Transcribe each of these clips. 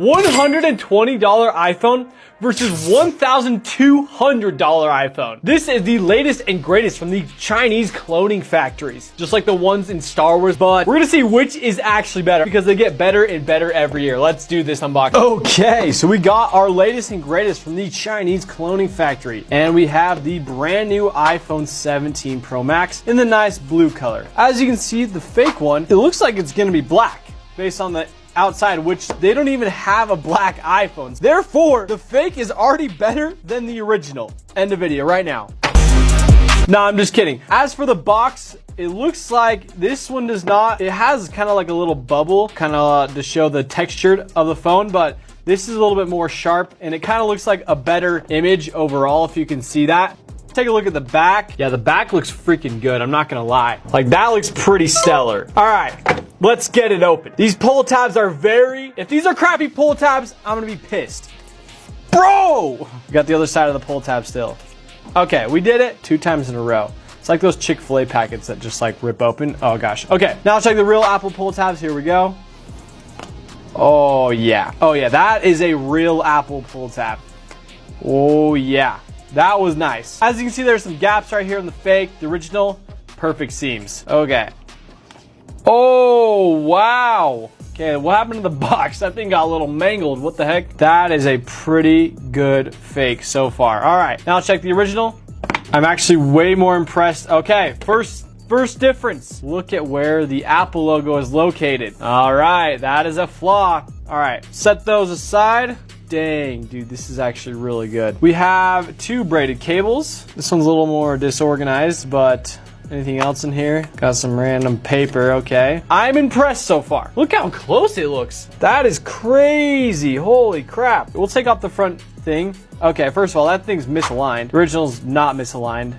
$120 iPhone versus $1,200 iPhone. This is the latest and greatest from the Chinese cloning factories, just like the ones in Star Wars, but we're gonna see which is actually better because they get better and better every year. Let's do this unboxing. Okay, so we got our latest and greatest from the Chinese cloning factory, and we have the brand new iPhone 17 Pro Max in the nice blue color. As you can see, the fake one, it looks like it's gonna be black based on the outside, which they don't even have a black iPhone. Therefore, the fake is already better than the original. End of video right now. No, I'm just kidding. As for the box, it looks like this one does not. It has kind of like a little bubble, kind of to show the texture of the phone, but this is a little bit more sharp, and it kind of looks like a better image overall, if you can see that. Take a look at the back. Yeah, the back looks freaking good. I'm not gonna lie. Like, that looks pretty stellar. All right, let's get it open. These pull tabs are if these are crappy pull tabs, I'm gonna be pissed. Bro! We got the other side of the pull tab still. Okay, we did it 2 times in a row. It's like those Chick-fil-A packets that just like rip open. Oh gosh. Okay, now let's check the real Apple pull tabs. Here we go. Oh yeah. Oh yeah, that is a real Apple pull tab. Oh yeah. That was nice. As you can see, there's some gaps right here in the fake. The original, perfect seams. Okay. Oh, wow. Okay, what happened to the box? That thing got a little mangled. What the heck? That is a pretty good fake so far. All right, now let's check the original. I'm actually way more impressed. Okay, first difference. Look at where the Apple logo is located. All right, that is a flaw. All right, set those aside. Dang, dude, this is actually really good. We have 2 braided cables. This one's a little more disorganized, but anything else in here? Got some random paper, okay. I'm impressed so far. Look how close it looks. That is crazy, holy crap. We'll take off the front thing. Okay, first of all, that thing's misaligned. The original's not misaligned.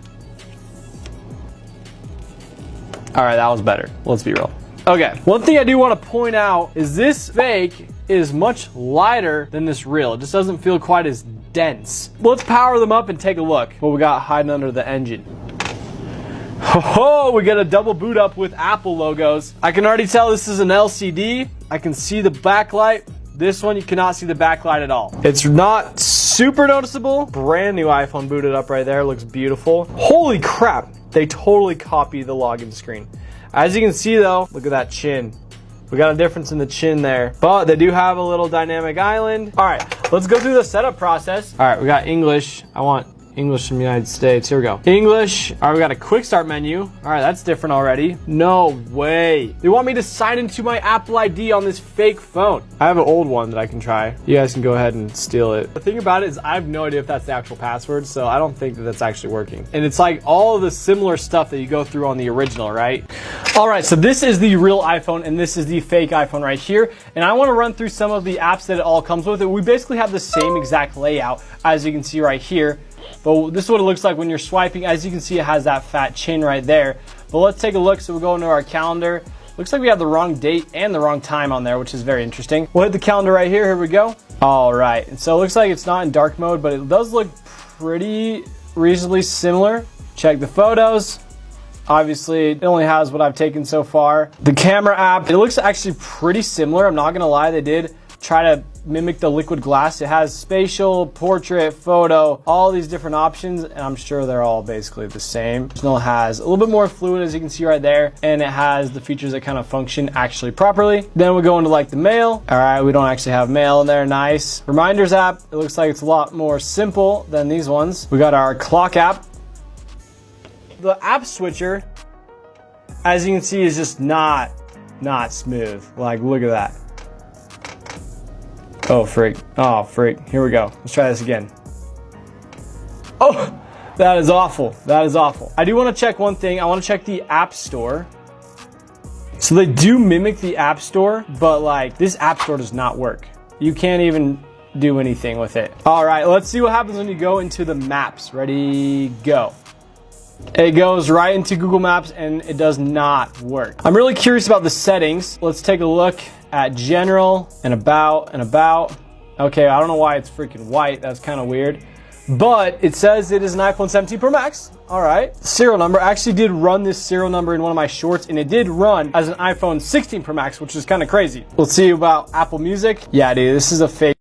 All right, that was better. Let's be real. Okay, one thing I do want to point out is this fake is much lighter than this real. It just doesn't feel quite as dense. Let's power them up and take a look what we got hiding under the engine. Oh, we got a double boot up with Apple logos. I can already tell this is an LCD. I can see the backlight. This one, you cannot see the backlight at all. It's not super noticeable. Brand new iPhone booted up right there. Looks beautiful. Holy crap. They totally copy the login screen. As you can see though, look at that chin. We got a difference in the chin there, but they do have a little dynamic island. All right, let's go through the setup process. All right, we got English. I want English from the United States. Here we go. English. All right, we got a quick start menu. All right, that's different already. No way. They want me to sign into my Apple ID on this fake phone. I have an old one that I can try. You guys can go ahead and steal it. The thing about it is I have no idea if that's the actual password, so I don't think that that's actually working. And it's like all of the similar stuff that you go through on the original, right? All right, so this is the real iPhone and this is the fake iPhone right here. And I want to run through some of the apps that it all comes with. We basically have the same exact layout as you can see right here. But this is what it looks like when you're swiping. As you can see, it has that fat chin right there. But let's take a look. So we'll go into our calendar. Looks like we have the wrong date and the wrong time on there, which is very interesting. We'll hit the calendar right here. Here we go. All right. And so it looks like it's not in dark mode, but it does look pretty reasonably similar. Check the photos. Obviously, it only has what I've taken so far. The camera app, it looks actually pretty similar. I'm not going to lie. They did try to mimic the liquid glass. It has spatial, portrait, photo, all these different options, and I'm sure they're all basically the same. The original has a little bit more fluid, as you can see right there, and it has the features that kind of function actually properly. Then we go into like the mail. All right, we don't actually have mail in there. Nice. Reminders app, it looks like it's a lot more simple than these ones. We got our clock app. The app switcher, as you can see, is just not smooth. Like, look at that. Oh, freak. Oh, freak. Here we go. Let's try this again. Oh, that is awful. That is awful. I do want to check one thing. I want to check the App Store. So they do mimic the App Store, but like this App Store does not work. You can't even do anything with it. All right, let's see what happens when you go into the maps. Ready, go. It goes right into Google Maps and it does not work. I'm really curious about the settings. Let's take a look at general and about. Okay, I don't know why it's freaking white. That's kind of weird. but it says it is an iPhone 17 Pro Max. All right. Serial number. I actually did run this serial number in one of my shorts, and it did run as an iPhone 16 Pro Max, which is kind of crazy. Let's see about Apple Music. Yeah, dude, this is a fake.